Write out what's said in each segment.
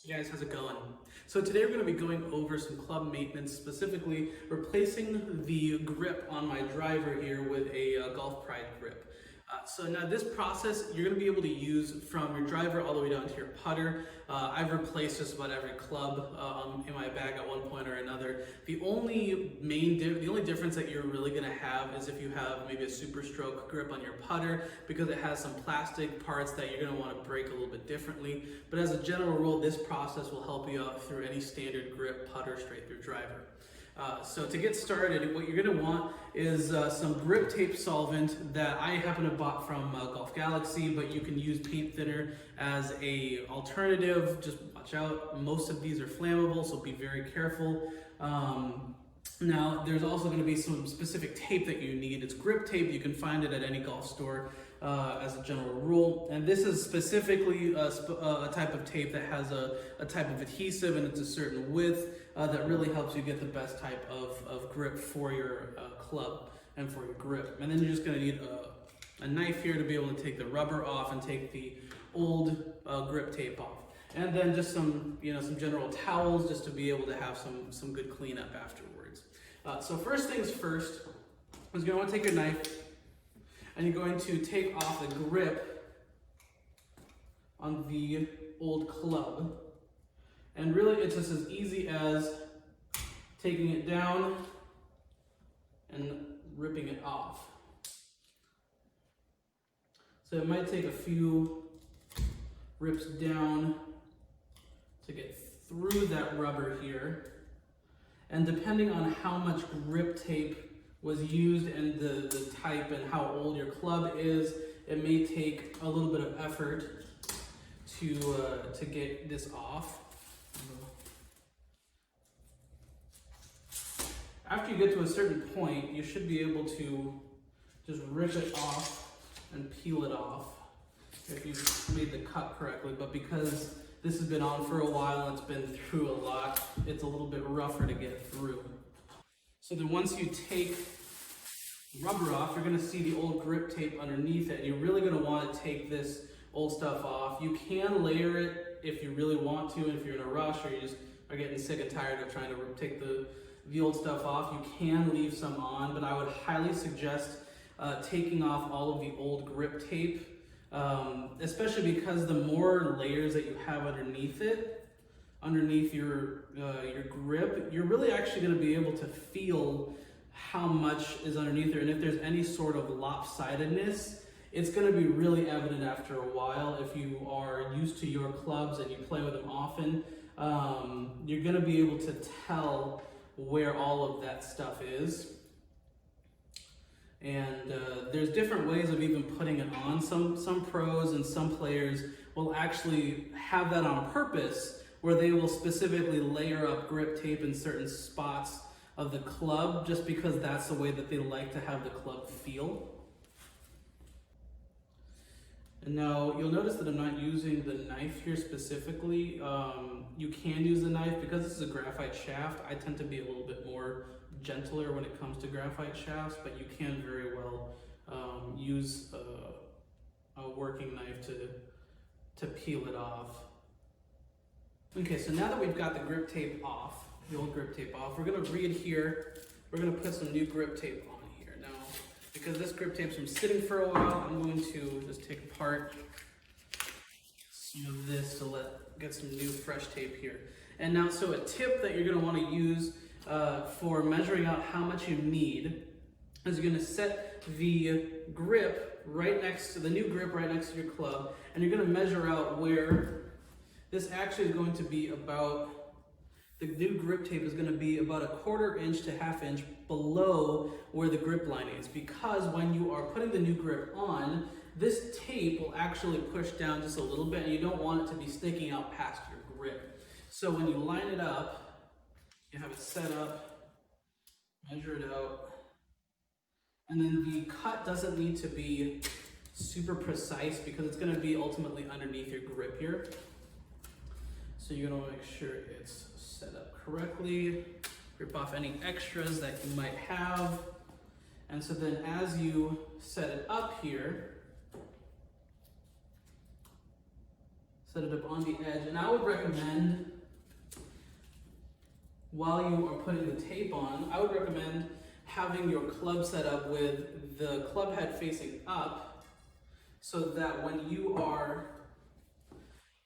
Hey guys, how's it going? So today we're going to be going over some club maintenance, specifically replacing the grip on my driver here with a Golf Pride grip. So now this process you're going to be able to use from your driver all the way down to your putter. I've replaced just about every club in my bag at one point or another. The only difference that you're really going to have is if you have maybe a Super Stroke grip on your putter, because it has some plastic parts that you're going to want to break a little bit differently. But as a general rule, this process will help you out through any standard grip putter straight through driver. So to get started, what you're going to want is some grip tape solvent that I happen to bought from Golf Galaxy, but you can use paint thinner as a alternative. Just watch out, most of these are flammable, so be very careful. Now, there's also going to be some specific tape that you need. It's grip tape. You can find it at any golf store as a general rule. And this is specifically a type of tape that has a type of adhesive, and it's a certain width that really helps you get the best type of grip for your club and for your grip. And then you're just going to need a knife here to be able to take the rubber off and take the old grip tape off. And then just some general towels just to be able to have some good cleanup afterwards. So first things first is you're going to want to take your knife and you're going to take off the grip on the old club. And really it's just as easy as taking it down and ripping it off. So it might take a few rips down to get through that rubber here. And depending on how much grip tape was used and the type and how old your club is, it may take a little bit of effort to get this off. After you get to a certain point, you should be able to just rip it off and peel it off if you've made the cut correctly. But because this has been on for a while and it's been through a lot, it's a little bit rougher to get through. So then once you take the rubber off, you're going to see the old grip tape underneath it, and you're really going to want to take this old stuff off. You can layer it if you really want to, and if you're in a rush or you just are getting sick and tired of trying to take the old stuff off, you can leave some on, but I would highly suggest taking off all of the old grip tape. Especially because the more layers that you have underneath your grip, you're really actually going to be able to feel how much is underneath there. And if there's any sort of lopsidedness, it's going to be really evident after a while. If you are used to your clubs and you play with them often, you're going to be able to tell where all of that stuff is. And there's different ways of even putting it on. Some pros and some players will actually have that on purpose, where they will specifically layer up grip tape in certain spots of the club just because that's the way that they like to have the club feel. And now you'll notice that I'm not using the knife here specifically. You can use the knife because this is a graphite shaft. I tend to be a little bit more gentler when it comes to graphite shafts, but you can very well use a working knife to peel it off. Okay, so now that we've got the grip tape off, the old grip tape off, we're going to re-adhere. We're going to put some new grip tape on here. Now, because this grip tape's been sitting for a while, I'm going to just take apart some of this to get some new fresh tape here. And now, so a tip that you're going to want to use for measuring out how much you need is you're going to set the grip right next to the new grip right next to your club, and you're going to measure out where this actually is going to be about. The new grip tape is going to be about 1/4 inch to 1/2 inch below where the grip line is, because when you are putting the new grip on, this tape will actually push down just a little bit, and you don't want it to be sticking out past your grip. So when you line it up, you have it set up, measure it out, and then the cut doesn't need to be super precise because it's going to be ultimately underneath your grip here. So you're going to make sure it's set up correctly, rip off any extras that you might have, and so then as you set it up here, set it up on the edge. And I would recommend, while you are putting the tape on, I would recommend having your club set up with the club head facing up, so that when you are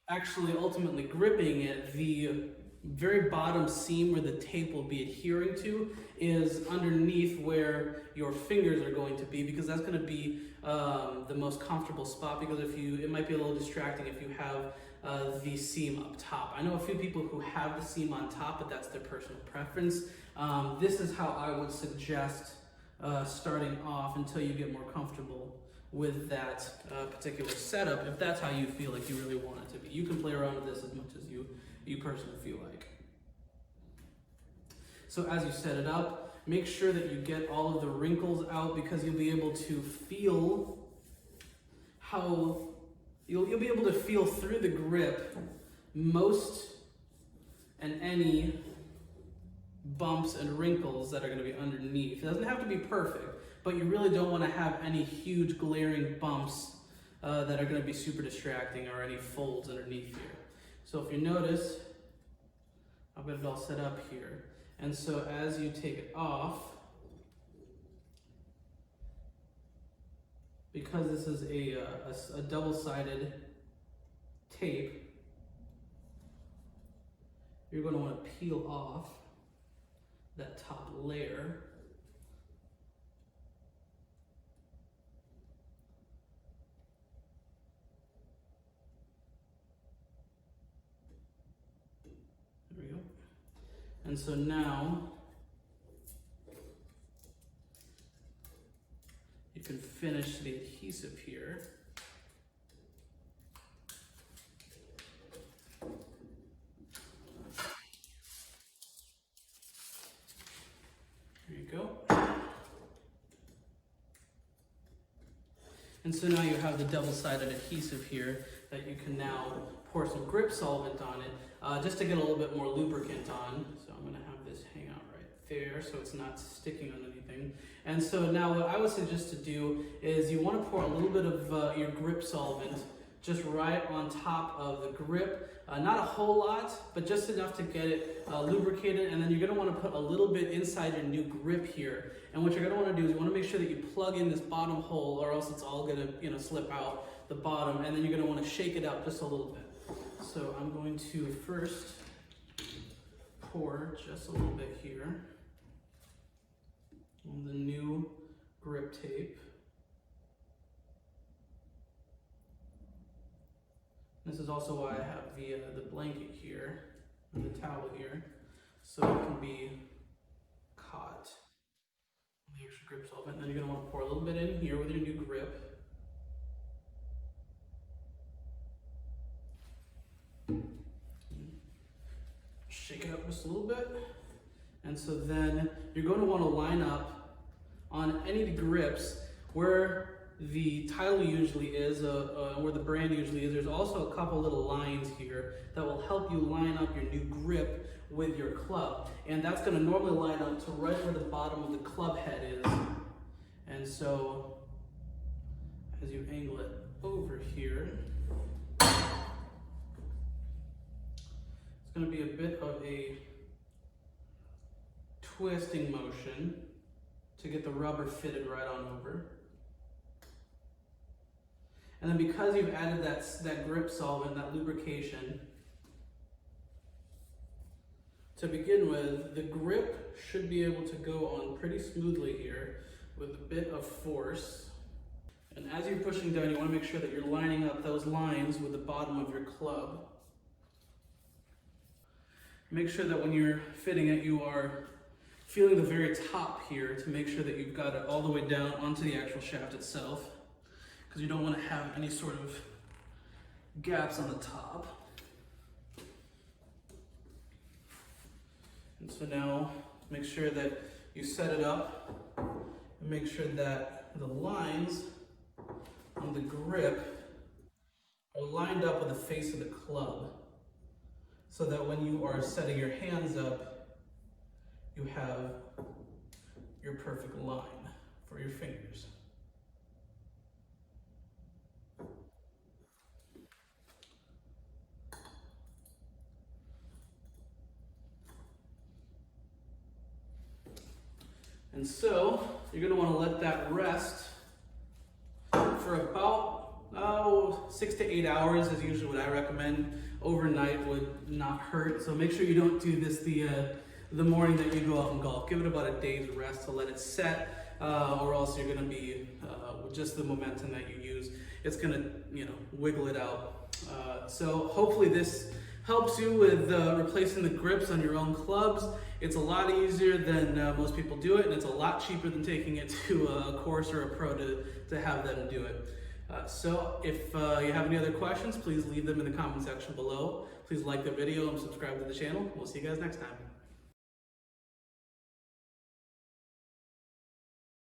actually ultimately gripping it, the very bottom seam where the tape will be adhering to is underneath where your fingers are going to be, because that's going to be the most comfortable spot. Because it might be a little distracting if you have the seam up top. I know a few people who have the seam on top, but that's their personal preference. This is how I would suggest starting off until you get more comfortable with that particular setup, if that's how you feel like you really want it to be. You can play around with this as much as you personally feel like. So as you set it up, make sure that you get all of the wrinkles out, because you'll be able to feel how you'll be able to feel through the grip most and any bumps and wrinkles that are going to be underneath. It doesn't have to be perfect, but you really don't want to have any huge glaring bumps that are going to be super distracting, or any folds underneath here. So if you notice, I've got it all set up here. And so as you take it off, because this is a double-sided tape, you're going to want to peel off that top layer. There we go. And so now you can finish the adhesive here. There you go. And so now you have the double-sided adhesive here that you can now pour some grip solvent on it, just to get a little bit more lubricant on. So I'm going to have this hang out right there so it's not sticking on anything. And so now what I would suggest to do is you want to pour a little bit of your grip solvent just right on top of the grip. Not a whole lot, but just enough to get it lubricated. And then you're going to want to put a little bit inside your new grip here. And what you're going to want to do is you want to make sure that you plug in this bottom hole, or else it's all going to slip out the bottom. And then you're going to want to shake it out just a little bit. So I'm going to first pour just a little bit here on the new grip tape. This is also why I have the blanket here, and the towel here, so it can be caught on the extra grip solvent. And then you're going to want to pour a little bit in here with your new grip. Shake it up just a little bit. And so then you're going to want to line up on any of the grips where the title usually is, where the brand usually is. There's also a couple little lines here that will help you line up your new grip with your club. And that's going to normally line up to right where the bottom of the club head is. And so as you angle it over here, it's going to be a bit of a twisting motion to get the rubber fitted right on over. And then because you've added that grip solvent, that lubrication, to begin with, the grip should be able to go on pretty smoothly here with a bit of force. And as you're pushing down, you want to make sure that you're lining up those lines with the bottom of your club. Make sure that when you're fitting it, you are feeling the very top here to make sure that you've got it all the way down onto the actual shaft itself, because you don't want to have any sort of gaps on the top. And so now make sure that you set it up and make sure that the lines on the grip are lined up with the face of the club, so that when you are setting your hands up, you have your perfect line for your fingers. And so you're going to want to let that rest for about 6 to 8 hours is usually what I recommend. Overnight would not hurt, so make sure you don't do this the morning that you go out and golf. Give it about a day's rest to let it set, or else you're going to be just the momentum that you use, it's going to wiggle it out. So hopefully this helps you with replacing the grips on your own clubs. It's a lot easier than most people do it, and it's a lot cheaper than taking it to a course or a pro to have them do it. So if you have any other questions, please leave them in the comment section below. Please like the video and subscribe to the channel. We'll see you guys next time.